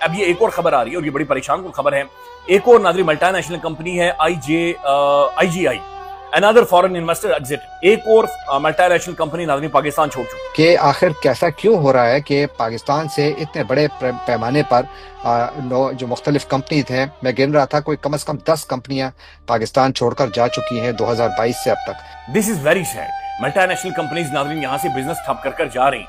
اب یہ ایک اور خبر آ رہی ہے اور یہ بڑی پریشان کن خبر ہے. ایک اور ناظرین ملٹی نیشنل کمپنی ہے آئی جی آئی، another foreign investor exit. ایک اور ملٹی نیشنل کمپنی ناظرین پاکستان چھوڑ چکی کہ آخر کیسا کیوں ہو رہا ہے کہ پاکستان سے اتنے بڑے پیمانے پر جو مختلف کمپنیز ہیں، میں گن رہا تھا کوئی کم از کم 10 کمپنیاں پاکستان چھوڑ کر جا چکی ہیں 2022 سے اب تک. This is very sad. Multinational companies ناظرین یہاں سے بزنس ٹھپ کر جا رہی،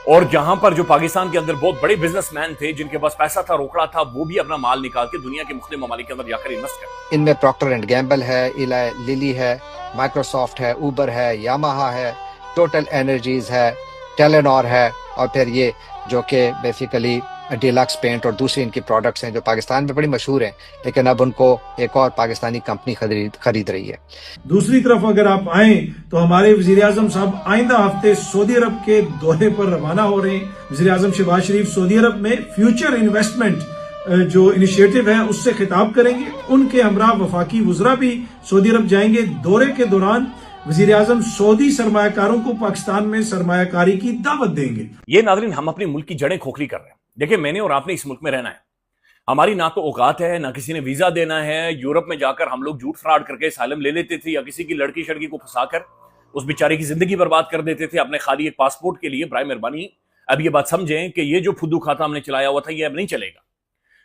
اور جہاں پر جو پاکستان کے اندر بہت بڑے بزنس مین تھے جن کے پاس پیسہ تھا، روکڑا تھا، وہ بھی اپنا مال نکال کے دنیا کے مختلف ممالک کے اندر جا کر انویسٹ کرتے. ان میں پراکٹر اینڈ گیمبل ہے، ایلائی للی ہے، مائکروسافٹ ہے، اوبر ہے، یاماہا ہے، ٹوٹل انرجیز ہے، ٹیلینور ہے، اور پھر یہ جو کہ بیسیکلی ڈیلکس پینٹ اور دوسری ان کی پروڈکٹس ہیں جو پاکستان میں بڑی مشہور ہیں، لیکن اب ان کو ایک اور پاکستانی کمپنی خرید رہی ہے. دوسری طرف اگر آپ آئیں تو ہمارے وزیر اعظم صاحب آئندہ ہفتے سعودی عرب کے دورے پر روانہ ہو رہے ہیں. وزیر اعظم شہباز شریف سعودی عرب میں فیوچر انویسٹمنٹ جو انیشیٹو ہے اس سے خطاب کریں گے. ان کے ہمراہ وفاقی وزراء بھی سعودی عرب جائیں گے. دورے کے دوران وزیر اعظم سعودی سرمایہ کاروں کو پاکستان میں سرمایہ کاری کی دعوت دیں گے. یہ ناظرین ہم اپنے ملک کی جڑیں کھوکھلی کر رہے ہیں. دیکھیں میں نے اور آپ نے اس ملک میں رہنا ہے، ہماری نہ تو اوقات ہے، نہ کسی نے ویزا دینا ہے. یورپ میں جا کر ہم لوگ جھوٹ فراڈ کر کے اسائلم لے لیتے تھے، یا کسی کی لڑکی شڑکی کو پھنسا کر اس بیچارے کی زندگی برباد کر دیتے تھے اپنے خالی ایک پاسپورٹ کے لیے. برائے مہربانی اب یہ بات سمجھیں کہ یہ جو پھدو کھاتا ہم نے چلایا ہوا تھا یہ اب نہیں چلے گا،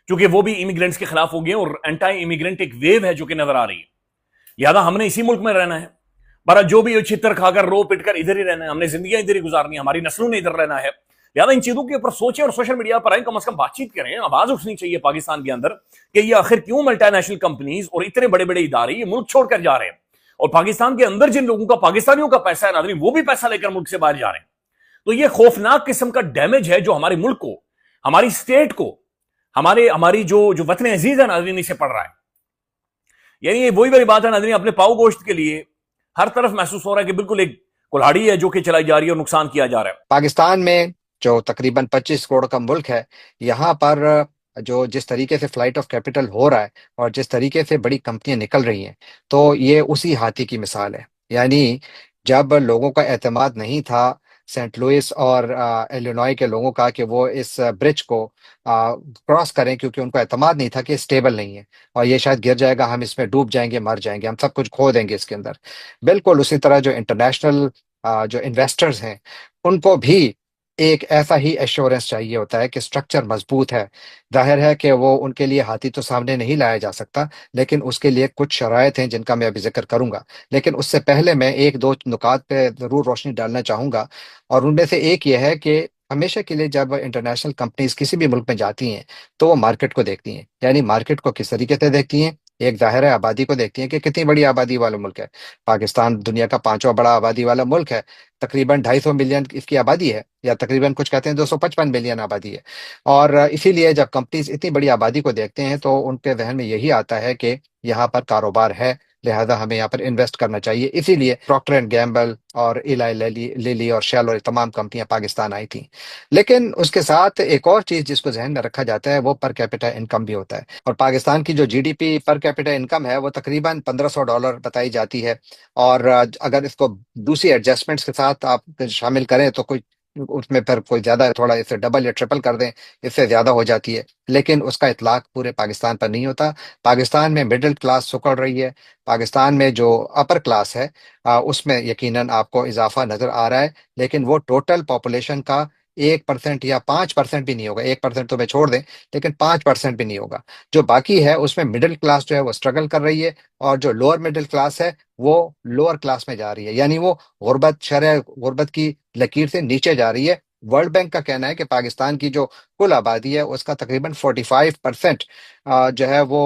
کیونکہ وہ بھی امیگرینٹس کے خلاف ہو گئے اور اینٹائی امیگرینٹ ایک ویو ہے جو کہ نظر آ رہی ہے. لہٰذا ہم نے اسی ملک میں رہنا ہے، برا جو بھی چھتر کھا کر رو پٹ کر ادھر ہی رہنا ہے. ہم نے زندگیاں ادھر ہی گزارنی ہے، ہماری نسلوں نے ادھر رہنا ہے. لہٰذا ان چیزوں کے اوپر سوچیں اور سوشل میڈیا پر آئیں، کم از کم بات چیت کریں. آواز اٹھنی چاہیے پاکستان کے اندر کہ یہ آخر کیوں ملٹی نیشنل کمپنیز اور اتنے بڑے بڑے ادارے یہ ملک چھوڑ کر جا رہے ہیں، اور پاکستان کے اندر جن لوگوں کا پاکستانیوں کا پیسہ ہے ناظرین وہ بھی پیسہ لے کر ملک سے باہر جا رہے ہیں. تو یہ خوفناک قسم کا ڈیمیج ہے جو ہمارے ملک کو، ہماری اسٹیٹ کو، ہماری جو وطن عزیز ہے ناظرین اسے پڑ رہا ہے. یعنی یہ وہی بڑی بات ہے ناظرین، اپنے پاؤ گوشت کے لیے ہر طرف محسوس ہو رہا ہے کہ بالکل ایک کلہاڑی ہے جو کہ چلائی جا رہی ہے اور نقصان کیا جا رہا ہے. پاکستان میں جو تقریباً 25 کروڑ کا ملک ہے، یہاں پر جو جس طریقے سے فلائٹ آف کیپٹل ہو رہا ہے اور جس طریقے سے بڑی کمپنیاں نکل رہی ہیں، تو یہ اسی ہاتھی کی مثال ہے. یعنی جب لوگوں کا اعتماد نہیں تھا سینٹ لوئس اور ایلینوائے کے لوگوں کا کہ وہ اس برج کو کراس کریں، کیونکہ ان کو اعتماد نہیں تھا کہ اسٹیبل نہیں ہے اور یہ شاید گر جائے گا، ہم اس میں ڈوب جائیں گے، مر جائیں گے، ہم سب کچھ کھو دیں گے اس کے اندر. بالکل اسی طرح جو انٹرنیشنل جو انویسٹرز ہیں ان کو بھی ایک ایسا ہی ایشورنس چاہیے ہوتا ہے کہ سٹرکچر مضبوط ہے. ظاہر ہے کہ وہ ان کے لیے ہاتھی تو سامنے نہیں لایا جا سکتا، لیکن اس کے لیے کچھ شرائط ہیں جن کا میں ابھی ذکر کروں گا. لیکن اس سے پہلے میں ایک دو نکات پہ ضرور روشنی ڈالنا چاہوں گا، اور ان میں سے ایک یہ ہے کہ ہمیشہ کے لیے جب انٹرنیشنل کمپنیز کسی بھی ملک میں جاتی ہیں تو وہ مارکیٹ کو دیکھتی ہیں. یعنی مارکیٹ کو کس طریقے سے دیکھتی ہیں؟ ایک ظاہر ہے آبادی کو دیکھتی ہیں کہ کتنی بڑی آبادی والا ملک ہے. پاکستان دنیا کا 5واں بڑا آبادی والا ملک ہے، تقریباً 250 ملین اس کی آبادی ہے، یا تقریباً کچھ کہتے ہیں 255 ملین آبادی ہے. اور اسی لیے جب کمپنیز اتنی بڑی آبادی کو دیکھتے ہیں تو ان کے ذہن میں یہی آتا ہے کہ یہاں پر کاروبار ہے، لہذا ہمیں یہاں پر انویسٹ کرنا چاہیے. اسی لیے پراکٹر اینڈ گیمبل اور ایلائی للی اور شیل اور تمام کمپنیاں پاکستان آئی تھیں. لیکن اس کے ساتھ ایک اور چیز جس کو ذہن میں رکھا جاتا ہے وہ پر کیپٹا انکم بھی ہوتا ہے. اور پاکستان کی جو جی ڈی پی پر کیپٹا انکم ہے وہ تقریباً $1500 بتائی جاتی ہے. اور اگر اس کو دوسری ایڈجسٹمنٹس کے ساتھ آپ شامل کریں تو کوئی اس میں پھر کوئی زیادہ تھوڑا اسے ڈبل یا ٹرپل کر دیں اس سے زیادہ ہو جاتی ہے. لیکن اس کا اطلاق پورے پاکستان پر نہیں ہوتا. پاکستان میں مڈل کلاس سکڑ رہی ہے. پاکستان میں جو اپر کلاس ہے اس میں یقیناً آپ کو اضافہ نظر آ رہا ہے، لیکن وہ ٹوٹل پاپولیشن کا 1% یا 5% بھی نہیں ہوگا. 1% تو میں چھوڑ دیں، لیکن 5% بھی نہیں ہوگا. جو باقی ہے اس میں مڈل کلاس جو ہے وہ اسٹرگل کر رہی ہے، اور جو لوور مڈل کلاس ہے وہ لوور کلاس میں جا رہی ہے. یعنی وہ شرح غربت کی لکیر سے نیچے جا رہی ہے. ورلڈ بینک کا کہنا ہے کہ پاکستان کی جو کل آبادی ہے اس کا تقریباً 45% جو ہے وہ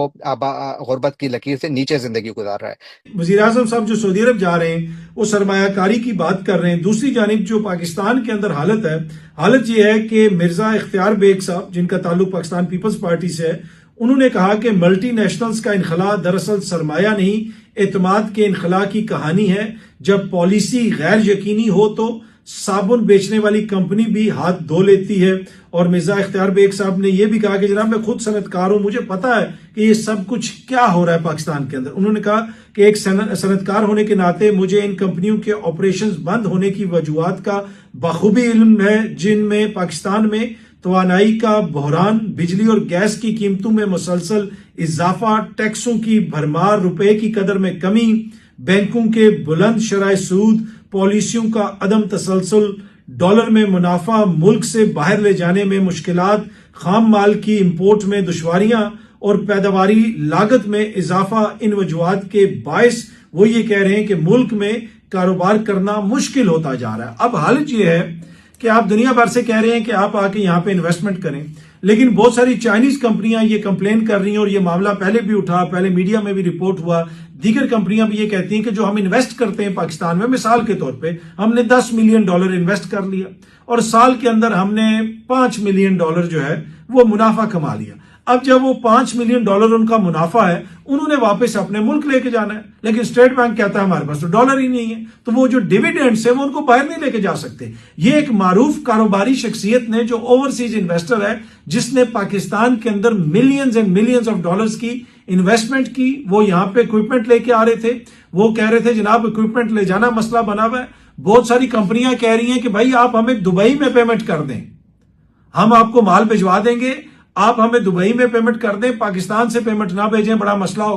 غربت کی لکیر سے نیچے زندگی گزار رہا ہے. وزیر اعظم صاحب جو سعودی عرب جا رہے ہیں وہ سرمایہ کاری کی بات کر رہے ہیں. دوسری جانب جو پاکستان کے اندر حالت یہ ہے کہ مرزا اختیار بیگ صاحب جن کا تعلق پاکستان پیپلز پارٹی سے ہے، انہوں نے کہا کہ ملٹی نیشنلز کا انخلاء دراصل سرمایہ نہیں، اعتماد کے انخلاء کی کہانی ہے. جب پالیسی غیر یقینی ہو تو صابن بیچنے والی کمپنی بھی ہاتھ دھو لیتی ہے. اور مرزا اختیار بیگ صاحب نے یہ بھی کہا کہ جناب میں خود صنعت کار ہوں، مجھے پتا ہے کہ یہ سب کچھ کیا ہو رہا ہے پاکستان کے اندر. انہوں نے کہا کہ ایک صنعت کار ہونے کے ناطے مجھے ان کمپنیوں کے آپریشنز بند ہونے کی وجوہات کا بخوبی علم ہے، جن میں پاکستان میں توانائی کا بحران، بجلی اور گیس کی قیمتوں میں مسلسل اضافہ، ٹیکسوں کی بھرمار، روپے کی قدر میں کمی، بینکوں کے بلند شرح سود، پالیسیوں کا عدم تسلسل، ڈالر میں منافع، ملک سے باہر لے جانے میں مشکلات، خام مال کی امپورٹ میں دشواریاں اور پیداواری لاگت میں اضافہ، ان وجوہات کے باعث وہ یہ کہہ رہے ہیں کہ ملک میں کاروبار کرنا مشکل ہوتا جا رہا ہے۔ اب حالت یہ ہے کہ آپ دنیا بھر سے کہہ رہے ہیں کہ آپ آ کے یہاں پہ انویسٹمنٹ کریں، لیکن بہت ساری چائنیز کمپنیاں یہ کمپلین کر رہی ہیں، اور یہ معاملہ پہلے بھی اٹھا، پہلے میڈیا میں بھی رپورٹ ہوا، دیگر کمپنیاں بھی یہ کہتی ہیں کہ جو ہم انویسٹ کرتے ہیں پاکستان میں، مثال کے طور پہ ہم نے $10 ملین انویسٹ کر لیا اور سال کے اندر ہم نے $5 ملین جو ہے وہ منافع کما لیا۔ اب جب وہ $5 ملین ان کا منافع ہے، انہوں نے واپس اپنے ملک لے کے جانا ہے، لیکن اسٹیٹ بینک کہتا ہے ہمارے پاس تو ڈالر ہی نہیں ہے، تو وہ جو ڈیویڈینڈز ہیں وہ ان کو باہر نہیں لے کے جا سکتے۔ یہ ایک معروف کاروباری شخصیت نے، جو اوورسیز انویسٹر ہے، جس نے پاکستان کے اندر millions and millions of dollars کی انویسٹمنٹ کی، وہ یہاں پہ اکوپمنٹ لے کے آ رہے تھے، وہ کہہ رہے تھے جناب اکوپمنٹ لے جانا مسئلہ بنا ہوا ہے۔ بہت ساری کمپنیاں کہہ رہی ہیں کہ بھائی آپ ہمیں دبئی میں پیمنٹ کر دیں، ہم آپ کو مال بھجوا دیں گے، آپ ہمیں دبئی میں پیمنٹ کر دیں، پاکستان سے پیمنٹ نہ بھیجیں، بڑا مسئلہ ہوگا۔